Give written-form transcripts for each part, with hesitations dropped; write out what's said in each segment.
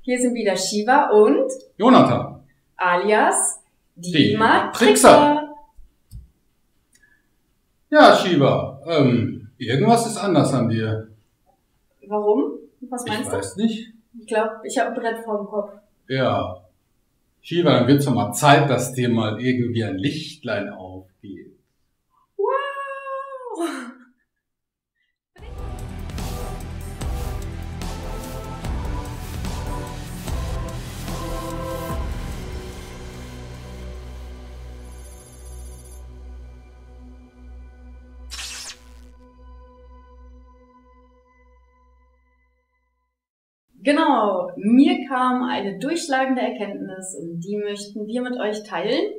Hier sind wieder Shiva und Jonathan, alias die Matrixer. Ja, Shiva, irgendwas ist anders an dir. Warum? Was meinst du? Ich weiß nicht. Ich glaube, ich habe ein Brett vor dem Kopf. Ja. Shiva, dann wird's doch mal Zeit, dass dir mal irgendwie ein Lichtlein aufgeht. Wow! Genau, mir kam eine durchschlagende Erkenntnis und die möchten wir mit euch teilen.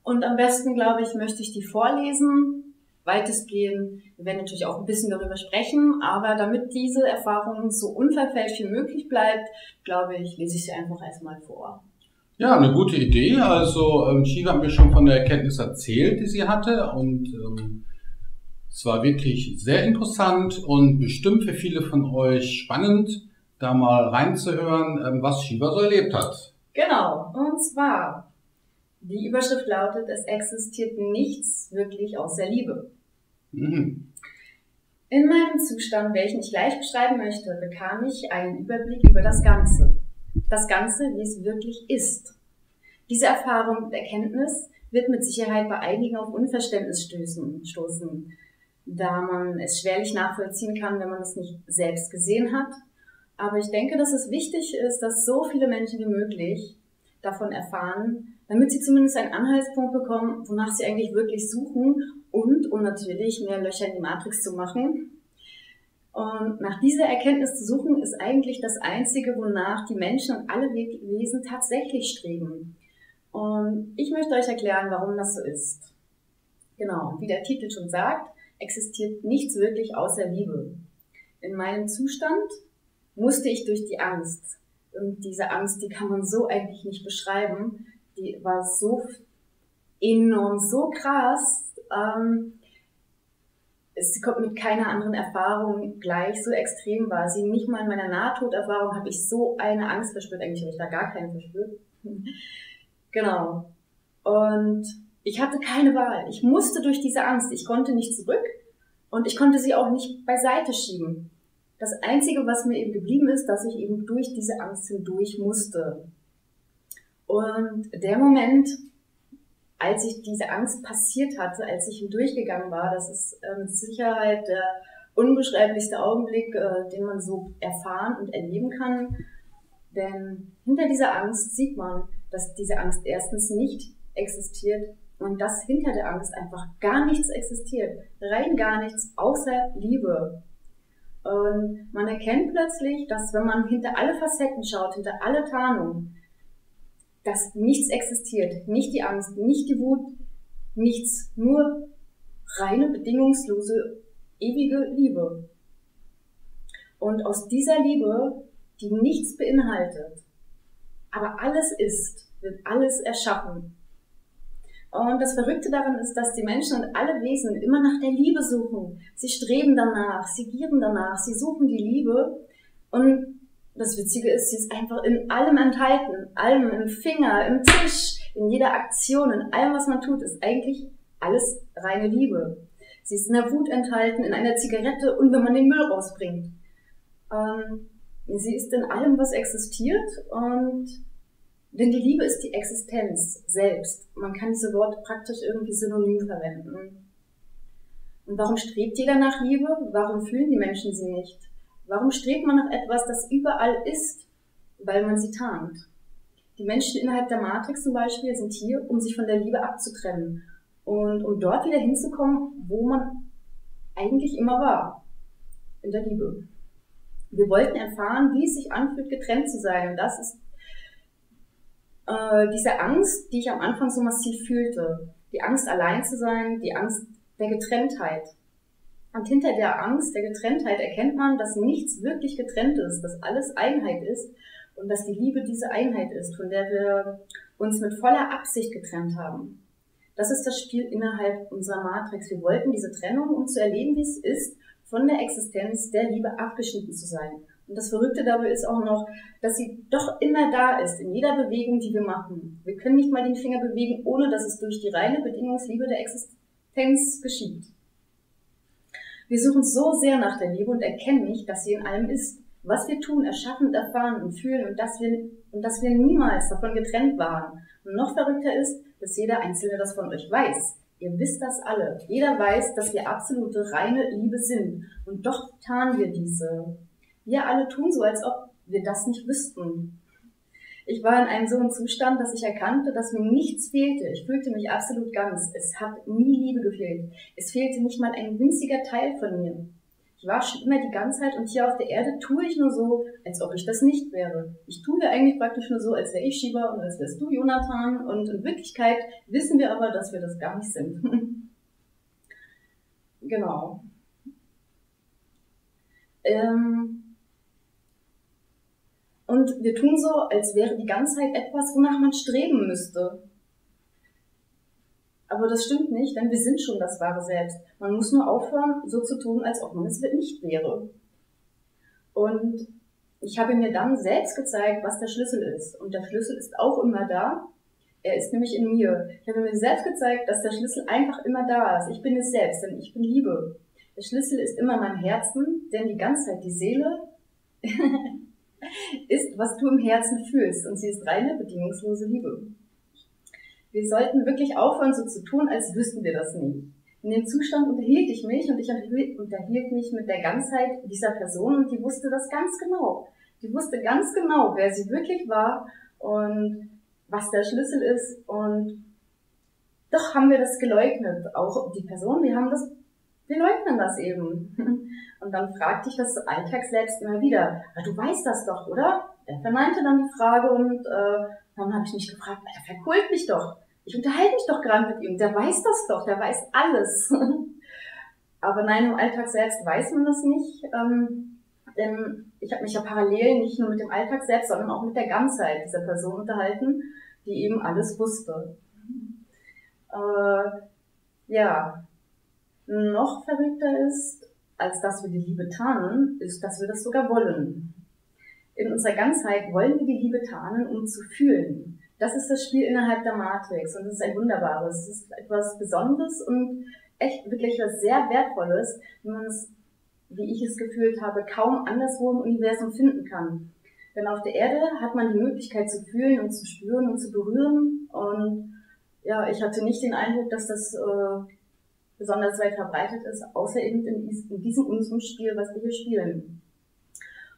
Und am besten, glaube ich, möchte ich die vorlesen, weitestgehend. Wir werden natürlich auch ein bisschen darüber sprechen, aber damit diese Erfahrung so unverfälscht wie möglich bleibt, glaube ich, lese ich sie einfach erstmal vor. Ja, eine gute Idee. Also Shiva hat mir schon von der Erkenntnis erzählt, die sie hatte, und es war wirklich sehr interessant und bestimmt für viele von euch spannend, da mal reinzuhören, was Shiva so erlebt hat. Genau, und zwar, die Überschrift lautet, es existiert nichts wirklich außer Liebe. Mhm. In meinem Zustand, welchen ich gleich beschreiben möchte, bekam ich einen Überblick über das Ganze. Das Ganze, wie es wirklich ist. Diese Erfahrung und Erkenntnis wird mit Sicherheit bei einigen auf Unverständnis stoßen, da man es schwerlich nachvollziehen kann, wenn man es nicht selbst gesehen hat. Aber ich denke, dass es wichtig ist, dass so viele Menschen wie möglich davon erfahren, damit sie zumindest einen Anhaltspunkt bekommen, wonach sie eigentlich wirklich suchen und um natürlich mehr Löcher in die Matrix zu machen. Und nach dieser Erkenntnis zu suchen, ist eigentlich das Einzige, wonach die Menschen und alle Wesen tatsächlich streben. Und ich möchte euch erklären, warum das so ist. Genau, wie der Titel schon sagt, existiert nichts wirklich außer Liebe. In meinem Zustand musste ich durch die Angst. Und diese Angst, die kann man so eigentlich nicht beschreiben. Die war so enorm, so krass. Sie kommt mit keiner anderen Erfahrung gleich. So extrem war sie. Nicht mal in meiner Nahtoderfahrung habe ich so eine Angst verspürt. Eigentlich habe ich da gar keine verspürt. Genau. Und ich hatte keine Wahl. Ich musste durch diese Angst. Ich konnte nicht zurück und ich konnte sie auch nicht beiseite schieben. Das Einzige, was mir eben geblieben ist, dass ich eben durch diese Angst hindurch musste. Und der Moment, als ich diese Angst passiert hatte, als ich hindurchgegangen war, das ist mit Sicherheit der unbeschreiblichste Augenblick, den man so erfahren und erleben kann. Denn hinter dieser Angst sieht man, dass diese Angst erstens nicht existiert und dass hinter der Angst einfach gar nichts existiert. Rein gar nichts außer Liebe. Und man erkennt plötzlich, dass wenn man hinter alle Facetten schaut, hinter alle Tarnungen, dass nichts existiert. Nicht die Angst, nicht die Wut, nichts. Nur reine, bedingungslose, ewige Liebe. Und aus dieser Liebe, die nichts beinhaltet, aber alles ist, wird alles erschaffen. Und das Verrückte daran ist, dass die Menschen und alle Wesen immer nach der Liebe suchen. Sie streben danach, sie gieren danach, sie suchen die Liebe. Und das Witzige ist, sie ist einfach in allem enthalten. In allem, im Finger, im Tisch, in jeder Aktion, in allem, was man tut, ist eigentlich alles reine Liebe. Sie ist in der Wut enthalten, in einer Zigarette und wenn man den Müll rausbringt. Sie ist in allem, was existiert, denn die Liebe ist die Existenz selbst. Man kann diese Worte praktisch irgendwie synonym verwenden. Und warum strebt jeder nach Liebe? Warum fühlen die Menschen sie nicht? Warum strebt man nach etwas, das überall ist? Weil man sie tarnt. Die Menschen innerhalb der Matrix zum Beispiel sind hier, um sich von der Liebe abzutrennen und um dort wieder hinzukommen, wo man eigentlich immer war. In der Liebe. Wir wollten erfahren, wie es sich anfühlt, getrennt zu sein. Und das ist diese Angst, die ich am Anfang so massiv fühlte. Die Angst, allein zu sein, die Angst der Getrenntheit. Und hinter der Angst der Getrenntheit erkennt man, dass nichts wirklich getrennt ist, dass alles Einheit ist und dass die Liebe diese Einheit ist, von der wir uns mit voller Absicht getrennt haben. Das ist das Spiel innerhalb unserer Matrix. Wir wollten diese Trennung, um zu erleben, wie es ist, von der Existenz der Liebe abgeschnitten zu sein. Und das Verrückte dabei ist auch noch, dass sie doch immer da ist, in jeder Bewegung, die wir machen. Wir können nicht mal den Finger bewegen, ohne dass es durch die reine Bedingungsliebe der Existenz geschieht. Wir suchen so sehr nach der Liebe und erkennen nicht, dass sie in allem ist. Was wir tun, erschaffen und erfahren und fühlen und dass wir niemals davon getrennt waren. Und noch verrückter ist, dass jeder Einzelne das von euch weiß. Ihr wisst das alle. Jeder weiß, dass wir absolute, reine Liebe sind. Und doch tarnen wir diese. Wir alle tun so, als ob wir das nicht wüssten. Ich war in einem so einen Zustand, dass ich erkannte, dass mir nichts fehlte. Ich fühlte mich absolut ganz. Es hat nie Liebe gefehlt. Es fehlte nicht mal ein winziger Teil von mir. Ich war schon immer die Ganzheit und hier auf der Erde tue ich nur so, als ob ich das nicht wäre. Ich tue eigentlich praktisch nur so, als wäre ich Shiva und als wärst du Jonathan. Und in Wirklichkeit wissen wir aber, dass wir das gar nicht sind. Genau. Und wir tun so, als wäre die Ganzheit etwas, wonach man streben müsste. Aber das stimmt nicht, denn wir sind schon das wahre Selbst. Man muss nur aufhören, so zu tun, als ob man es nicht wäre. Und ich habe mir dann selbst gezeigt, was der Schlüssel ist. Und der Schlüssel ist auch immer da. Er ist nämlich in mir. Ich habe mir selbst gezeigt, dass der Schlüssel einfach immer da ist. Ich bin es selbst, denn ich bin Liebe. Der Schlüssel ist immer mein Herzen, denn die Ganzheit, die Seele, ist, was du im Herzen fühlst. Und sie ist reine, bedingungslose Liebe. Wir sollten wirklich aufhören, so zu tun, als wüssten wir das nicht. In dem Zustand unterhielt ich mich und ich unterhielt mich mit der Ganzheit dieser Person und die wusste das ganz genau. Die wusste ganz genau, wer sie wirklich war und was der Schlüssel ist. Und doch haben wir das geleugnet. Auch die Person, wir leugnen das eben. Und dann fragte ich das Alltag selbst immer wieder. Du weißt das doch, oder? Er verneinte dann die Frage und dann habe ich mich gefragt, der verkult mich doch. Ich unterhalte mich doch gerade mit ihm. Der weiß das doch, der weiß alles. Aber nein, im Alltag selbst weiß man das nicht. Denn ich habe mich ja parallel nicht nur mit dem Alltag selbst, sondern auch mit der Ganzheit dieser Person unterhalten, die eben alles wusste. Ja, noch verrückter ist, als dass wir die Liebe tarnen, ist, dass wir das sogar wollen. In unserer Ganzheit wollen wir die Liebe tarnen, um zu fühlen. Das ist das Spiel innerhalb der Matrix und es ist ein wunderbares, es ist etwas Besonderes und echt wirklich was sehr Wertvolles, wenn man es, wie ich es gefühlt habe, kaum anderswo im Universum finden kann. Denn auf der Erde hat man die Möglichkeit zu fühlen und zu spüren und zu berühren und ja, ich hatte nicht den Eindruck, dass das besonders weit verbreitet ist, außer eben in diesem unserem Spiel, was wir hier spielen.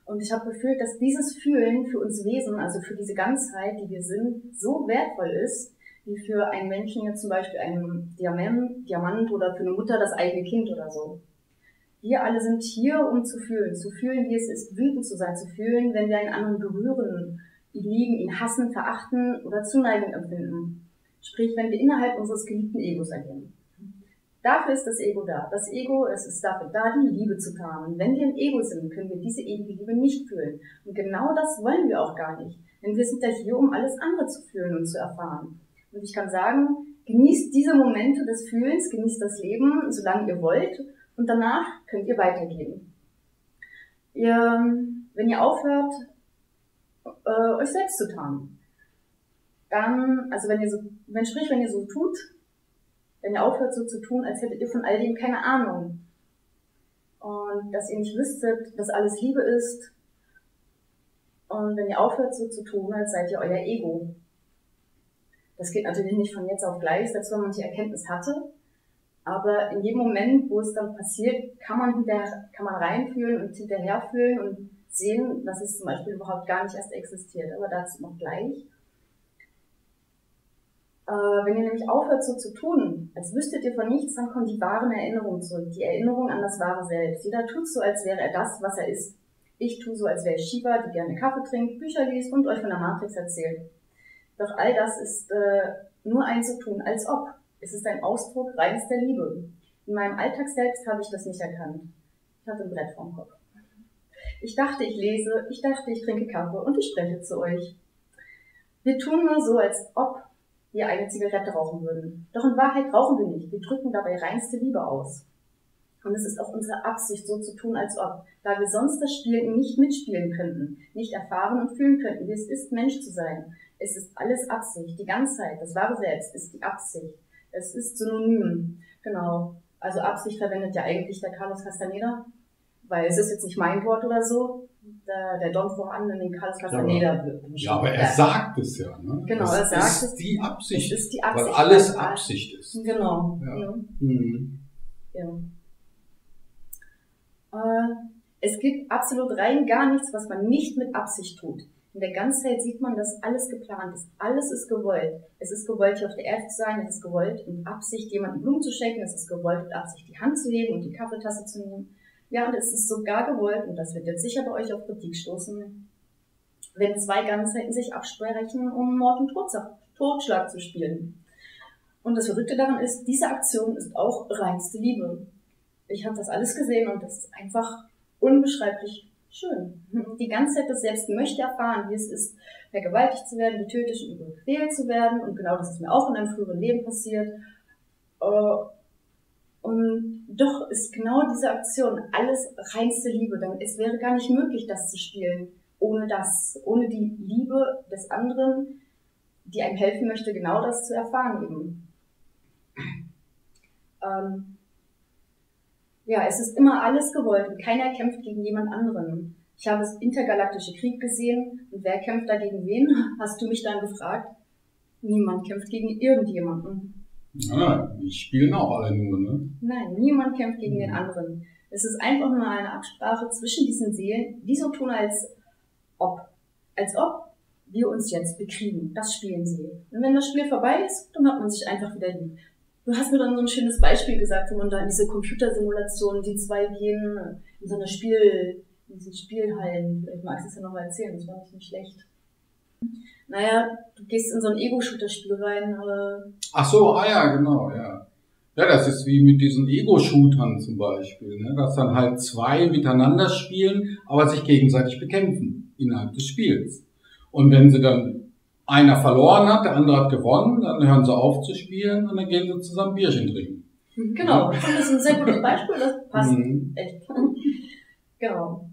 Und ich habe gefühlt, dass dieses Fühlen für uns Wesen, also für diese Ganzheit, die wir sind, so wertvoll ist, wie für einen Menschen jetzt zum Beispiel einen Diamant oder für eine Mutter das eigene Kind oder so. Wir alle sind hier, um zu fühlen, wie es ist, wütend zu sein, zu fühlen, wenn wir einen anderen berühren, ihn lieben, ihn hassen, verachten oder Zuneigung empfinden. Sprich, wenn wir innerhalb unseres geliebten Egos agieren. Dafür ist das Ego da. Das Ego, es ist dafür da, die Liebe zu tarnen. Wenn wir im Ego sind, können wir diese ewige Liebe nicht fühlen. Und genau das wollen wir auch gar nicht. Denn wir sind ja hier, um alles andere zu fühlen und zu erfahren. Und ich kann sagen, genießt diese Momente des Fühlens, genießt das Leben, solange ihr wollt. Und danach könnt ihr weitergehen. Wenn ihr aufhört, euch selbst zu tarnen, dann, also wenn ihr so tut, wenn ihr aufhört so zu tun, als hättet ihr von all dem keine Ahnung. Und dass ihr nicht wüsstet, dass alles Liebe ist. Und wenn ihr aufhört so zu tun, als seid ihr euer Ego. Das geht natürlich nicht von jetzt auf gleich, selbst wenn man die Erkenntnis hatte. Aber in jedem Moment, wo es dann passiert, kann man reinfühlen und hinterherfühlen und sehen, dass es zum Beispiel überhaupt gar nicht erst existiert. Aber dazu noch gleich. Wenn ihr nämlich aufhört so zu tun, als wüsstet ihr von nichts, dann kommt die wahren Erinnerungen zurück, die Erinnerung an das wahre Selbst. Jeder tut so, als wäre er das, was er ist. Ich tue so, als wäre ich Shiva, die gerne Kaffee trinkt, Bücher liest und euch von der Matrix erzählt. Doch all das ist nur ein so tun, als ob. Es ist ein Ausdruck reins der Liebe. In meinem Alltag selbst habe ich das nicht erkannt. Ich hatte ein Brett vorm Kopf. Ich dachte, ich lese, ich dachte, ich trinke Kaffee und ich spreche zu euch. Wir tun nur so, als ob wir eine Zigarette rauchen würden. Doch in Wahrheit rauchen wir nicht. Wir drücken dabei reinste Liebe aus. Und es ist auch unsere Absicht, so zu tun, als ob, da wir sonst das Spiel nicht mitspielen könnten, nicht erfahren und fühlen könnten, wie es ist, Mensch zu sein. Es ist alles Absicht. Die Ganzheit, das wahre Selbst ist die Absicht. Es ist synonym. Genau. Also Absicht verwendet ja eigentlich der Carlos Castaneda, weil es ist jetzt nicht mein Wort oder so. Der Don Juan in den Carlos Castaneda. Ja, aber er sagt es ja. Ne? Genau, er sagt es. Es ist die Absicht. Es ist die Absicht. Weil alles Absicht ist. Genau. Ja. Ja. Es gibt absolut rein gar nichts, was man nicht mit Absicht tut. In der Ganzheit sieht man, dass alles geplant ist. Alles ist gewollt. Es ist gewollt, hier auf der Erde zu sein. Es ist gewollt, mit Absicht jemandem Blumen zu schenken. Es ist gewollt, mit Absicht die Hand zu heben und die Kaffeetasse zu nehmen. Ja, und es ist sogar gewollt, und das wird jetzt sicher bei euch auf Kritik stoßen, wenn zwei Ganzheiten sich absprechen, um Mord und Totschlag zu spielen. Und das Verrückte daran ist, diese Aktion ist auch reinste Liebe. Ich habe das alles gesehen und das ist einfach unbeschreiblich schön. Die Ganzheit das Selbst möchte erfahren, wie es ist, vergewaltigt zu werden, getötet und überquält zu werden. Und genau das ist mir auch in einem früheren Leben passiert. Und doch ist genau diese Aktion alles reinste Liebe. Denn es wäre gar nicht möglich, das zu spielen, ohne ohne die Liebe des anderen, die einem helfen möchte, genau das zu erfahren eben. Ja, es ist immer alles gewollt und keiner kämpft gegen jemand anderen. Ich habe das intergalaktische Krieg gesehen und wer kämpft da gegen wen? Hast du mich dann gefragt? Niemand kämpft gegen irgendjemanden. Ja, die spielen auch alle nur, ne? Nein, niemand kämpft gegen den anderen. Es ist einfach nur eine Absprache zwischen diesen Seelen, die so tun, als ob wir uns jetzt bekriegen. Das spielen sie. Und wenn das Spiel vorbei ist, dann hat man sich einfach wieder lieb. Du hast mir dann so ein schönes Beispiel gesagt, wo man da in diese Computersimulation, die zwei gehen in so eine in diesen Spielhallen. Vielleicht magst du es ja nochmal erzählen, das war nicht schlecht. Naja, du gehst in so ein Ego-Shooter-Spiel rein. Ach so, ja, genau, ja. Ja, das ist wie mit diesen Ego-Shootern zum Beispiel, ne? Dass dann halt zwei miteinander spielen, aber sich gegenseitig bekämpfen innerhalb des Spiels. Und wenn sie dann einer verloren hat, der andere hat gewonnen, dann hören sie auf zu spielen und dann gehen sie zusammen Bierchen trinken. Genau, das ist ein sehr gutes Beispiel, das passt echt. Genau.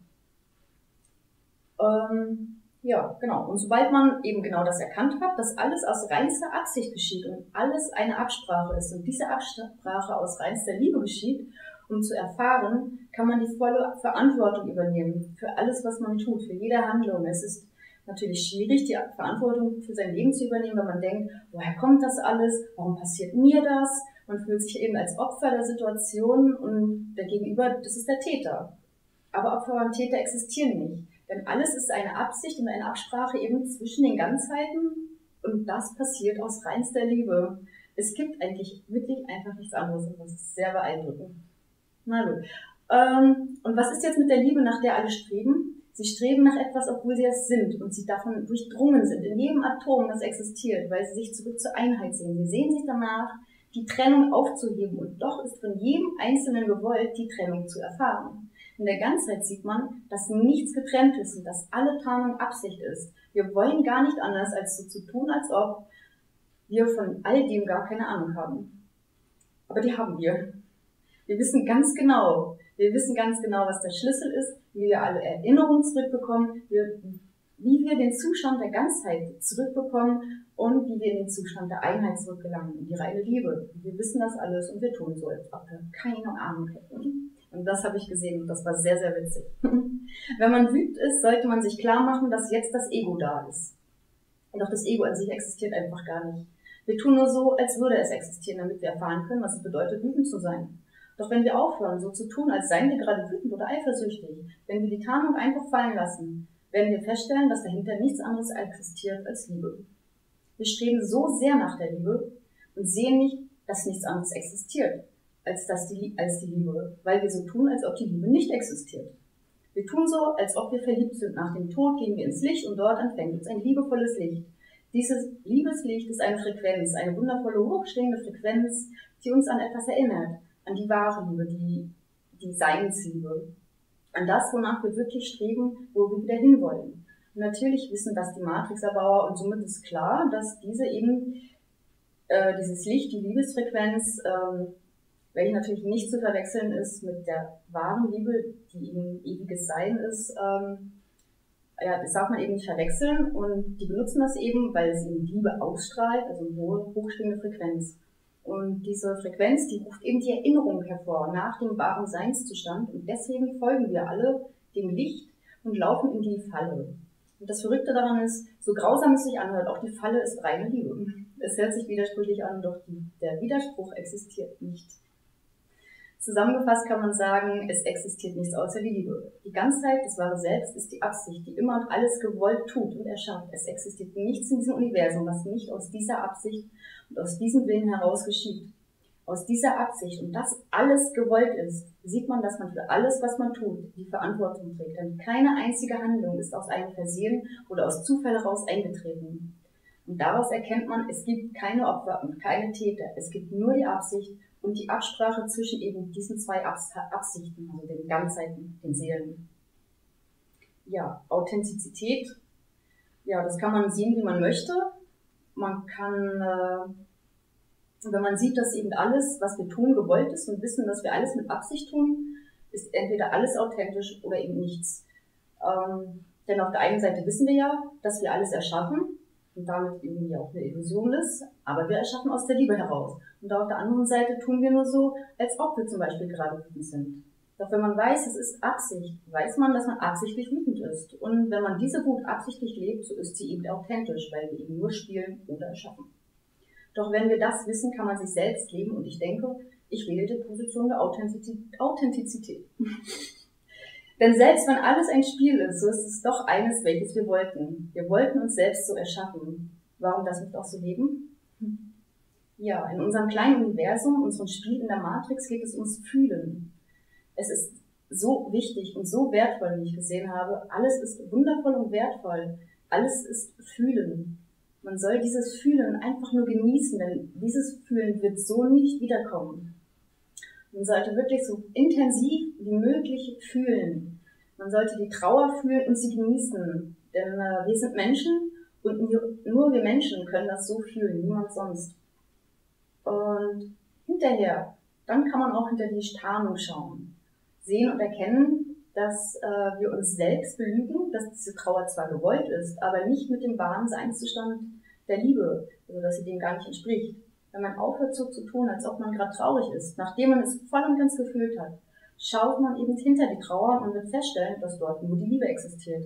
Ja, genau. Und sobald man eben genau das erkannt hat, dass alles aus reinster Absicht geschieht und alles eine Absprache ist und diese Absprache aus reinster Liebe geschieht, um zu erfahren, kann man die volle Verantwortung übernehmen für alles, was man tut, für jede Handlung. Es ist natürlich schwierig, die Verantwortung für sein Leben zu übernehmen, wenn man denkt, woher kommt das alles, warum passiert mir das? Man fühlt sich eben als Opfer der Situation und der Gegenüber, das ist der Täter. Aber Opfer und Täter existieren nicht, denn alles ist eine Absicht und eine Absprache eben zwischen den Ganzheiten und das passiert aus reinster Liebe. Es gibt eigentlich wirklich einfach nichts anderes und das ist sehr beeindruckend. Na gut. Und was ist jetzt mit der Liebe, nach der alle streben? Sie streben nach etwas, obwohl sie es sind und sie davon durchdrungen sind, in jedem Atom, das existiert, weil sie sich zurück zur Einheit sehen. Sie sehen sich danach, die Trennung aufzuheben und doch ist von jedem Einzelnen gewollt, die Trennung zu erfahren. In der Ganzheit sieht man, dass nichts getrennt ist und dass alle Tarnung Absicht ist. Wir wollen gar nicht anders, als so zu tun, als ob wir von all dem gar keine Ahnung haben. Aber die haben wir. Wir wissen ganz genau, was der Schlüssel ist, wie wir alle Erinnerungen zurückbekommen, wie wir den Zustand der Ganzheit zurückbekommen und wie wir in den Zustand der Einheit zurückgelangen, in die reine Liebe. Wir wissen das alles und wir tun so, als ob wir keine Ahnung hätten. Und das habe ich gesehen und das war sehr, sehr witzig. Wenn man wütend ist, sollte man sich klar machen, dass jetzt das Ego da ist. Und auch das Ego an sich existiert einfach gar nicht. Wir tun nur so, als würde es existieren, damit wir erfahren können, was es bedeutet, wütend zu sein. Doch wenn wir aufhören, so zu tun, als seien wir gerade wütend oder eifersüchtig, wenn wir die Tarnung einfach fallen lassen, werden wir feststellen, dass dahinter nichts anderes existiert als Liebe. Wir streben so sehr nach der Liebe und sehen nicht, dass nichts anderes existiert als die Liebe, weil wir so tun, als ob die Liebe nicht existiert. Wir tun so, als ob wir verliebt sind. Nach dem Tod gehen wir ins Licht und dort empfängt uns ein liebevolles Licht. Dieses Liebeslicht ist eine Frequenz, eine wundervolle, hochschwingende Frequenz, die uns an etwas erinnert, an die wahre Liebe, die Seinsliebe, an das, wonach wir wirklich streben, wo wir wieder hinwollen. Und natürlich wissen das die Matrixerbauer und somit ist klar, dass dieses Licht, die Liebesfrequenz, welche natürlich nicht zu verwechseln ist mit der wahren Liebe, die eben ewiges Sein ist. Ja, das darf man eben nicht verwechseln und die benutzen das eben, weil es eben Liebe ausstrahlt, also eine hohe, hochschwingende Frequenz. Und diese Frequenz, die ruft eben die Erinnerung hervor nach dem wahren Seinszustand und deswegen folgen wir alle dem Licht und laufen in die Falle. Und das Verrückte daran ist, so grausam es sich anhört, auch die Falle ist reine Liebe. Es hört sich widersprüchlich an, doch der Widerspruch existiert nicht. Zusammengefasst kann man sagen, es existiert nichts außer die Liebe. Die Ganzheit, das wahre Selbst, ist die Absicht, die immer und alles gewollt tut und erschafft. Es existiert nichts in diesem Universum, was nicht aus dieser Absicht und aus diesem Willen heraus geschieht. Aus dieser Absicht und dass alles gewollt ist, sieht man, dass man für alles, was man tut, die Verantwortung trägt. Denn keine einzige Handlung ist aus einem Versehen oder aus Zufall heraus eingetreten. Und daraus erkennt man, es gibt keine Opfer und keine Täter. Es gibt nur die Absicht und die Absprache zwischen eben diesen zwei Absichten, also den Ganzheiten, den Seelen. Ja, Authentizität, ja, das kann man sehen, wie man möchte. Man kann, wenn man sieht, dass eben alles, was wir tun, gewollt ist und wissen, dass wir alles mit Absicht tun, ist entweder alles authentisch oder eben nichts. Denn auf der einen Seite wissen wir ja, dass wir alles erschaffen und damit irgendwie auch eine Illusion ist, aber wir erschaffen aus der Liebe heraus. Und auf der anderen Seite tun wir nur so, als ob wir zum Beispiel gerade wütend sind. Doch wenn man weiß, es ist Absicht, weiß man, dass man absichtlich wütend ist. Und wenn man diese Wut absichtlich lebt, so ist sie eben authentisch, weil wir eben nur spielen oder erschaffen. Doch wenn wir das wissen, kann man sich selbst leben und ich denke, ich wähle die Position der Authentizität. Denn selbst wenn alles ein Spiel ist, so ist es doch eines, welches wir wollten. Wir wollten uns selbst so erschaffen. Warum das nicht auch so leben? Ja, in unserem kleinen Universum, unserem Spiel in der Matrix geht es ums Fühlen. Es ist so wichtig und so wertvoll, wie ich gesehen habe. Alles ist wundervoll und wertvoll. Alles ist Fühlen. Man soll dieses Fühlen einfach nur genießen, denn dieses Fühlen wird so nicht wiederkommen. Man sollte wirklich so intensiv wie möglich fühlen. Man sollte die Trauer fühlen und sie genießen. Denn wir sind Menschen und nur wir Menschen können das so fühlen, niemand sonst. Und hinterher, dann kann man auch hinter die Tarnung schauen. Sehen und erkennen, dass wir uns selbst belügen, dass diese Trauer zwar gewollt ist, aber nicht mit dem wahren Seinszustand der Liebe, also dass sie dem gar nicht entspricht. Wenn man aufhört so zu tun, als ob man gerade traurig ist, nachdem man es voll und ganz gefühlt hat, schaut man eben hinter die Trauer und wird feststellen, dass dort nur die Liebe existiert.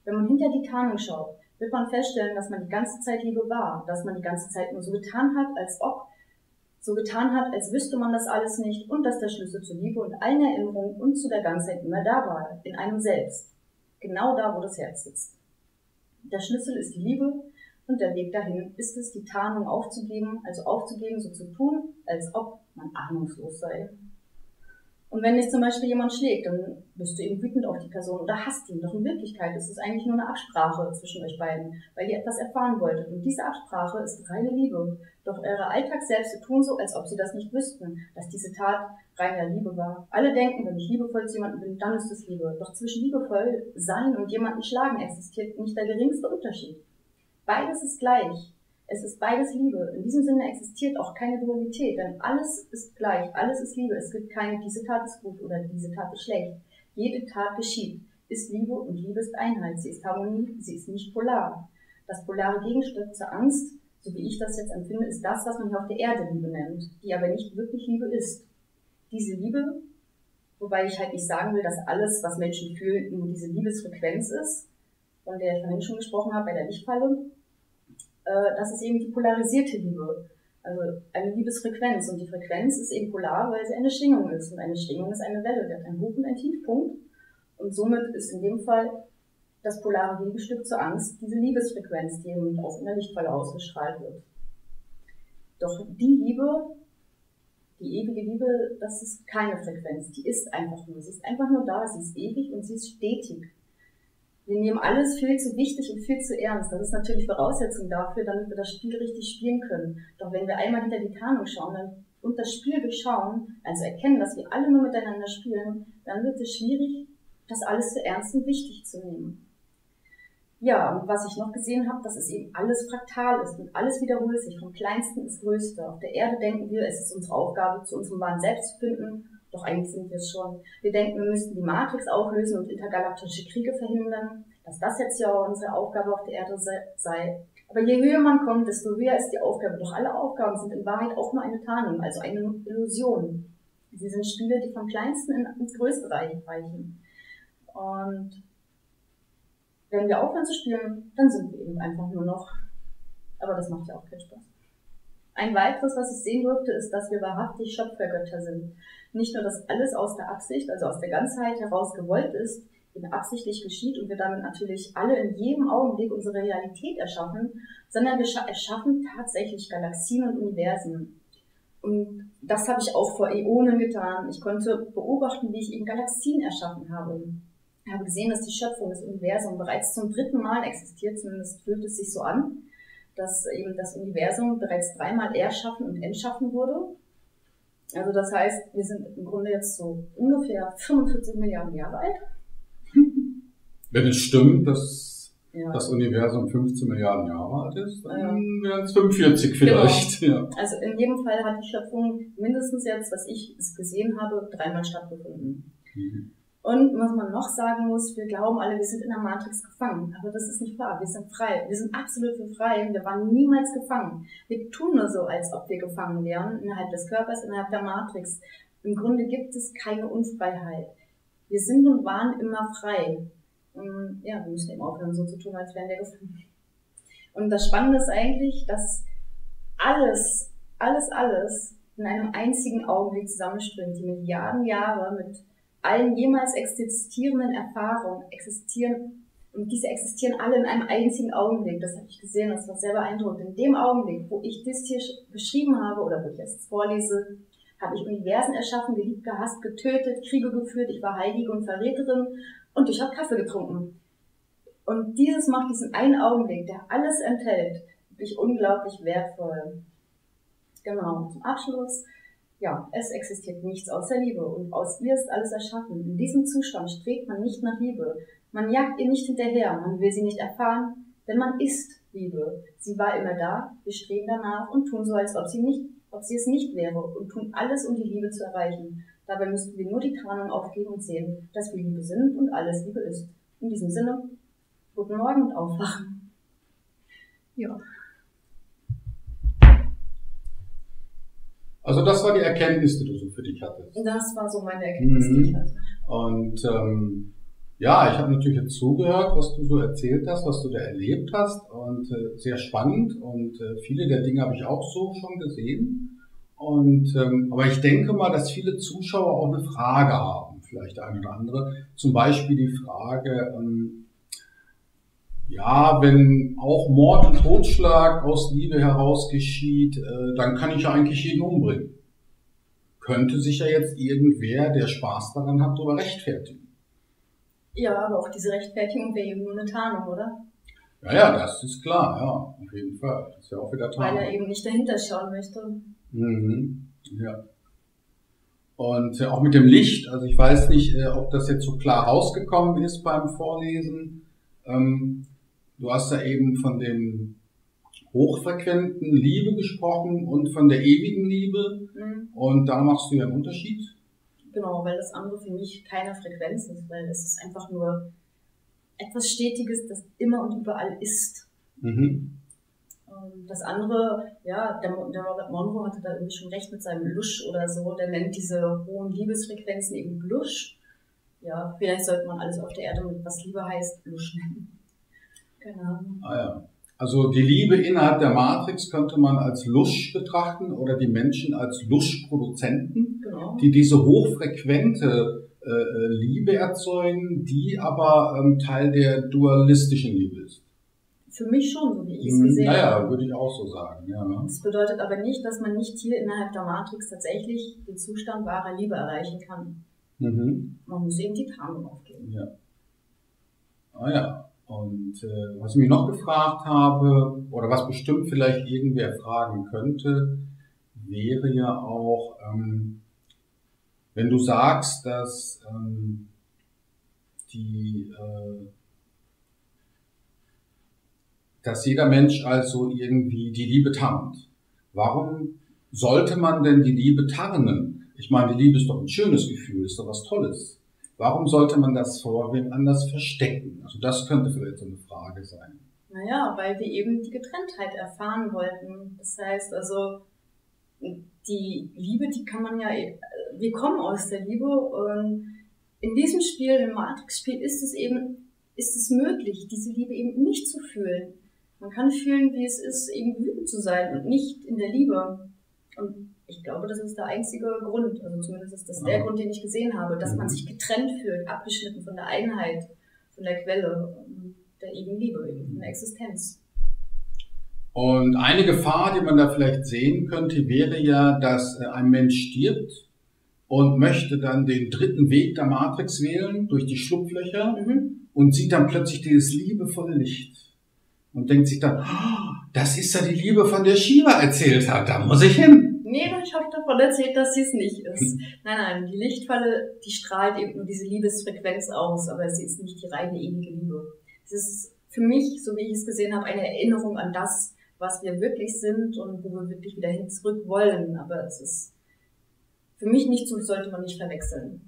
Wenn man hinter die Tarnung schaut, wird man feststellen, dass man die ganze Zeit Liebe war, dass man die ganze Zeit nur so getan hat, als wüsste man das alles nicht und dass der Schlüssel zur Liebe und allen Erinnerungen und zu der Ganzheit immer da war, in einem selbst. Genau da, wo das Herz sitzt. Der Schlüssel ist die Liebe und der Weg dahin ist es, die Tarnung aufzugeben, also aufzugeben, so zu tun, als ob man ahnungslos sei. Und wenn dich zum Beispiel jemand schlägt, dann bist du eben wütend auf die Person oder hasst ihn. Doch in Wirklichkeit ist es eigentlich nur eine Absprache zwischen euch beiden, weil ihr etwas erfahren wolltet. Und diese Absprache ist reine Liebe. Doch eure Alltagsselbste tun so, als ob sie das nicht wüssten, dass diese Tat reine Liebe war. Alle denken, wenn ich liebevoll zu jemandem bin, dann ist es Liebe. Doch zwischen liebevoll sein und jemanden schlagen existiert nicht der geringste Unterschied. Beides ist gleich. Es ist beides Liebe. In diesem Sinne existiert auch keine Dualität, denn alles ist gleich, alles ist Liebe. Es gibt keine, diese Tat ist gut oder diese Tat ist schlecht. Jede Tat geschieht, ist Liebe und Liebe ist Einheit. Sie ist Harmonie, sie ist nicht polar. Das polare Gegenstück zur Angst, so wie ich das jetzt empfinde, ist das, was man hier auf der Erde Liebe nennt, die aber nicht wirklich Liebe ist. Diese Liebe, wobei ich halt nicht sagen will, dass alles, was Menschen fühlen, nur diese Liebesfrequenz ist, von der ich vorhin schon gesprochen habe bei der Lichtfalle, das ist eben die polarisierte Liebe, also eine Liebesfrequenz. Und die Frequenz ist eben polar, weil sie eine Schwingung ist. Und eine Schwingung ist eine Welle, die hat einen Hoch- und einen Tiefpunkt. Und somit ist in dem Fall das polare Gegenstück zur Angst diese Liebesfrequenz, die eben auch in der Lichtfalle ausgestrahlt wird. Doch die Liebe, die ewige Liebe, das ist keine Frequenz, die ist einfach nur. Sie ist einfach nur da, sie ist ewig und sie ist stetig. Wir nehmen alles viel zu wichtig und viel zu ernst. Das ist natürlich Voraussetzung dafür, damit wir das Spiel richtig spielen können. Doch wenn wir einmal hinter die Tarnung schauen und das Spiel durchschauen, also erkennen, dass wir alle nur miteinander spielen, dann wird es schwierig, das alles zu ernst und wichtig zu nehmen. Ja, und was ich noch gesehen habe, dass es eben alles fraktal ist und alles wiederholt sich, vom Kleinsten ins Größte. Auf der Erde denken wir, es ist unsere Aufgabe, zu unserem wahren Selbst zu finden, doch eigentlich sind wir es schon. Wir denken, wir müssten die Matrix auflösen und intergalaktische Kriege verhindern, dass das jetzt ja unsere Aufgabe auf der Erde sei. Aber je höher man kommt, desto höher ist die Aufgabe. Doch alle Aufgaben sind in Wahrheit auch nur eine Tarnung, also eine Illusion. Sie sind Spiele, die vom Kleinsten ins Größte reichen. Und wenn wir aufhören zu spielen, dann sind wir eben einfach nur noch. Aber das macht ja auch keinen Spaß. Ein weiteres, was ich sehen durfte, ist, dass wir wahrhaftig Schöpfergötter sind. Nicht nur, dass alles aus der Absicht, also aus der Ganzheit heraus gewollt ist, eben absichtlich geschieht und wir damit natürlich alle in jedem Augenblick unsere Realität erschaffen, sondern wir erschaffen tatsächlich Galaxien und Universen. Und das habe ich auch vor Äonen getan. Ich konnte beobachten, wie ich eben Galaxien erschaffen habe. Ich habe gesehen, dass die Schöpfung des Universums bereits zum 3. Mal existiert, zumindest fühlt es sich so an, dass eben das Universum bereits 3 Mal erschaffen und entschaffen wurde. Also das heißt, wir sind im Grunde jetzt so ungefähr 45 Milliarden Jahre alt. Wenn es stimmt, dass das Universum 15 Milliarden Jahre alt ist, dann wären es 45 vielleicht. Genau. Ja. Also in jedem Fall hat die Schöpfung mindestens jetzt, was ich gesehen habe, 3 Mal stattgefunden. Und was man noch sagen muss, wir glauben alle, wir sind in der Matrix gefangen. Aber das ist nicht wahr. Wir sind frei. Wir sind absolut frei. Wir waren niemals gefangen. Wir tun nur so, als ob wir gefangen wären, innerhalb des Körpers, innerhalb der Matrix. Im Grunde gibt es keine Unfreiheit. Wir sind und waren immer frei. Und ja, wir müssen eben aufhören, so zu tun, als wären wir gefangen. Und das Spannende ist eigentlich, dass alles in einem einzigen Augenblick zusammenströmt. Die Milliarden Jahre mit allen jemals existierenden Erfahrungen existieren, und diese existieren alle in einem einzigen Augenblick. Das habe ich gesehen, das war sehr beeindruckend. In dem Augenblick, wo ich das hier beschrieben habe, oder wo ich es vorlese, habe ich Universen erschaffen, geliebt, gehasst, getötet, Kriege geführt, ich war Heilige und Verräterin und ich habe Kaffee getrunken. Und dieses macht diesen einen Augenblick, der alles enthält, wirklich unglaublich wertvoll. Genau, zum Abschluss. Ja, es existiert nichts außer Liebe und aus ihr ist alles erschaffen. In diesem Zustand strebt man nicht nach Liebe. Man jagt ihr nicht hinterher, man will sie nicht erfahren, denn man ist Liebe. Sie war immer da, wir streben danach und tun so, als ob sie es nicht wäre und tun alles, um die Liebe zu erreichen. Dabei müssten wir nur die Tarnung aufgeben und sehen, dass wir Liebe sind und alles Liebe ist. In diesem Sinne, guten Morgen und aufwachen. Ja. Also das war die Erkenntnis, die du so für dich hattest. Das war so meine Erkenntnis, die ich hatte. Und ja, ich habe natürlich jetzt zugehört, was du so erzählt hast, was du da erlebt hast, und sehr spannend, und viele der Dinge habe ich auch so schon gesehen. Und aber ich denke mal, dass viele Zuschauer auch eine Frage haben, vielleicht eine oder andere. Zum Beispiel die Frage, ja, wenn auch Mord und Totschlag aus Liebe heraus geschieht, dann kann ich ja eigentlich jeden umbringen. Könnte sich ja jetzt irgendwer, der Spaß daran hat, darüber rechtfertigen. Ja, aber auch diese Rechtfertigung wäre eben nur eine Tarnung, oder? Ja, das ist klar, ja, auf jeden Fall. Das ist ja auch wieder Tarnung. Weil er eben nicht dahinter schauen möchte. Ja. Und auch mit dem Licht, also ich weiß nicht, ob das jetzt so klar rausgekommen ist beim Vorlesen. Du hast ja eben von dem hochfrequenten Liebe gesprochen und von der ewigen Liebe. Und da machst du ja einen Unterschied. Genau, weil das andere für mich keine Frequenz ist, weil es ist einfach nur etwas Stetiges, das immer und überall ist. Das andere, ja, der Robert Monroe hatte da irgendwie schon recht mit seinem Lusch oder so, der nennt diese hohen Liebesfrequenzen eben Lusch. Ja, vielleicht sollte man alles auf der Erde mit was Liebe heißt, Lusch nennen. Keine Ahnung. Ja. Also die Liebe innerhalb der Matrix könnte man als Lusch betrachten oder die Menschen als Luschproduzenten, genau, die diese hochfrequente Liebe erzeugen, die aber Teil der dualistischen Liebe ist. Für mich schon, so wie ich es gesehen habe. Naja, würde ich auch so sagen. Ja. Das bedeutet aber nicht, dass man nicht hier innerhalb der Matrix tatsächlich den Zustand wahrer Liebe erreichen kann. Man muss eben die Tarnung aufgeben. Ja. Ja. Und was ich mich noch gefragt habe, oder was bestimmt vielleicht irgendwer fragen könnte, wäre ja auch, wenn du sagst, dass dass jeder Mensch also irgendwie die Liebe tarnt. Warum sollte man denn die Liebe tarnen? Ich meine, die Liebe ist doch ein schönes Gefühl, ist doch was Tolles. Warum sollte man das vor wem anders verstecken? Also das könnte vielleicht so eine Frage sein. Naja, weil wir eben die Getrenntheit erfahren wollten. Das heißt also, die Liebe, die kann man ja, wir kommen aus der Liebe und in diesem Spiel, im Matrix-Spiel, ist es möglich, diese Liebe eben nicht zu fühlen. Man kann fühlen, wie es ist, eben wütend zu sein und nicht in der Liebe. Und ich glaube, das ist der einzige Grund, also zumindest ist das der Grund, den ich gesehen habe, dass man sich getrennt fühlt, abgeschnitten von der Einheit, von der Quelle, der ewigen Liebe, von der Existenz. Und eine Gefahr, die man da vielleicht sehen könnte, wäre ja, dass ein Mensch stirbt und möchte dann den dritten Weg der Matrix wählen, durch die Schlupflöcher, und sieht dann plötzlich dieses liebevolle Licht. Und denkt sich dann, oh, das ist ja die Liebe, von der Shiva erzählt hat, da muss ich hin. Nee, ich habe davon erzählt, dass sie es nicht ist. Nein, die Lichtfalle, die strahlt eben nur diese Liebesfrequenz aus, aber sie ist nicht die reine ewige Liebe. Es ist für mich, so wie ich es gesehen habe, eine Erinnerung an das, was wir wirklich sind und wo wir wirklich wieder hin zurück wollen. Aber es ist für mich nicht so, sollte man nicht verwechseln.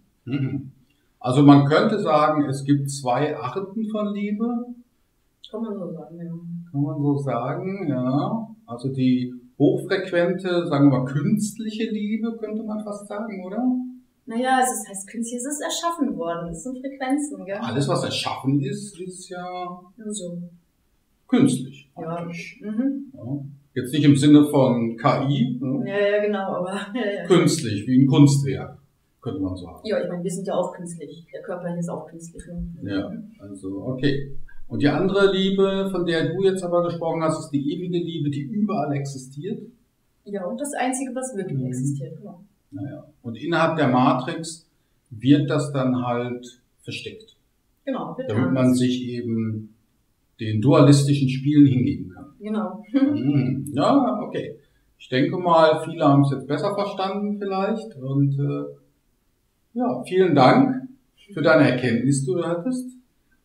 Also man könnte sagen, es gibt zwei Arten von Liebe. Kann man so sagen, ja. Kann man so sagen, ja. Also die hochfrequente, sagen wir mal, künstliche Liebe, könnte man fast sagen, oder? Naja, es heißt künstlich, es ist erschaffen worden, es sind Frequenzen, gell? Alles, was erschaffen ist ja so künstlich. Ja. Ja. Jetzt nicht im Sinne von KI, ne? Ja, genau, aber künstlich, wie ein Kunstwerk, könnte man sagen. Ja, ich meine, wir sind ja auch künstlich, der Körper hier ist auch künstlich. Ne? Ja, also okay. Und die andere Liebe, von der du jetzt aber gesprochen hast, ist die ewige Liebe, die überall existiert. Ja, und das Einzige, was wirklich existiert, genau. Naja. Und innerhalb der Matrix wird das dann halt versteckt. Genau. Damit man sich eben den dualistischen Spielen hingeben kann. Genau. Ja, okay. Ich denke mal, viele haben es jetzt besser verstanden vielleicht. Und ja, vielen Dank für deine Erkenntnis, die du hattest.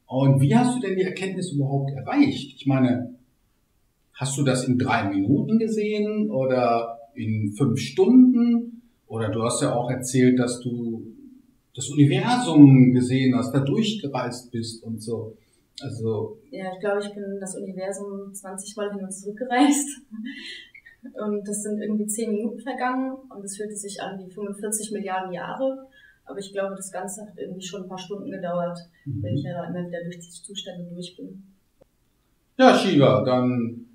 Und wie hast du denn die Erkenntnis überhaupt erreicht? Ich meine, hast du das in 3 Minuten gesehen oder in 5 Stunden? Oder du hast ja auch erzählt, dass du das Universum gesehen hast, da durchgereist bist und so. Also ja, ich glaube, ich bin das Universum 20 Mal hin und zurück gereist. Und das sind irgendwie 10 Minuten vergangen und es fühlte sich an wie 45 Milliarden Jahre. Aber ich glaube, das Ganze hat irgendwie schon ein paar Stunden gedauert, wenn ich ja da immer wieder durch diese Zustände durch bin. Ja, Shiva, dann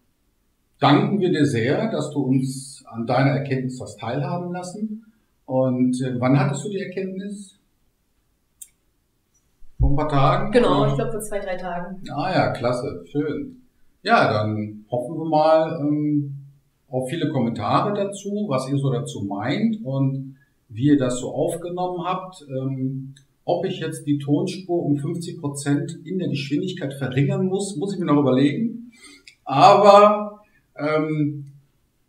danken wir dir sehr, dass du uns an deiner Erkenntnis hast teilhaben lassen. Und wann hattest du die Erkenntnis? Vor ein paar Tagen? Genau, ich glaube vor 2, 3 Tagen. Ah ja, klasse, schön. Ja, dann hoffen wir mal auf viele Kommentare dazu, was ihr so dazu meint und wie ihr das so aufgenommen habt. Ob ich jetzt die Tonspur um 50% in der Geschwindigkeit verringern muss ich mir noch überlegen. Aber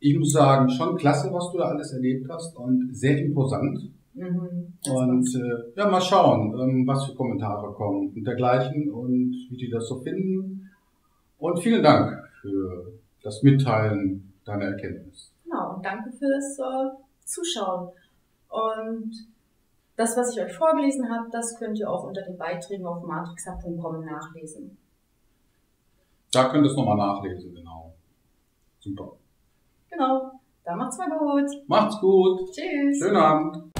ich muss sagen, schon klasse, was du da alles erlebt hast und sehr imposant. Und ja, mal schauen, was für Kommentare kommen und dergleichen und wie die das so finden. Und vielen Dank für das Mitteilen deiner Erkenntnis. Genau, und danke fürs Zuschauen. Und das, was ich euch vorgelesen habe, das könnt ihr auch unter den Beiträgen auf matrixhub.com nachlesen. Da könnt ihr es nochmal nachlesen, genau. Super. Genau, dann macht's mal gut. Macht's gut. Tschüss. Schönen Abend.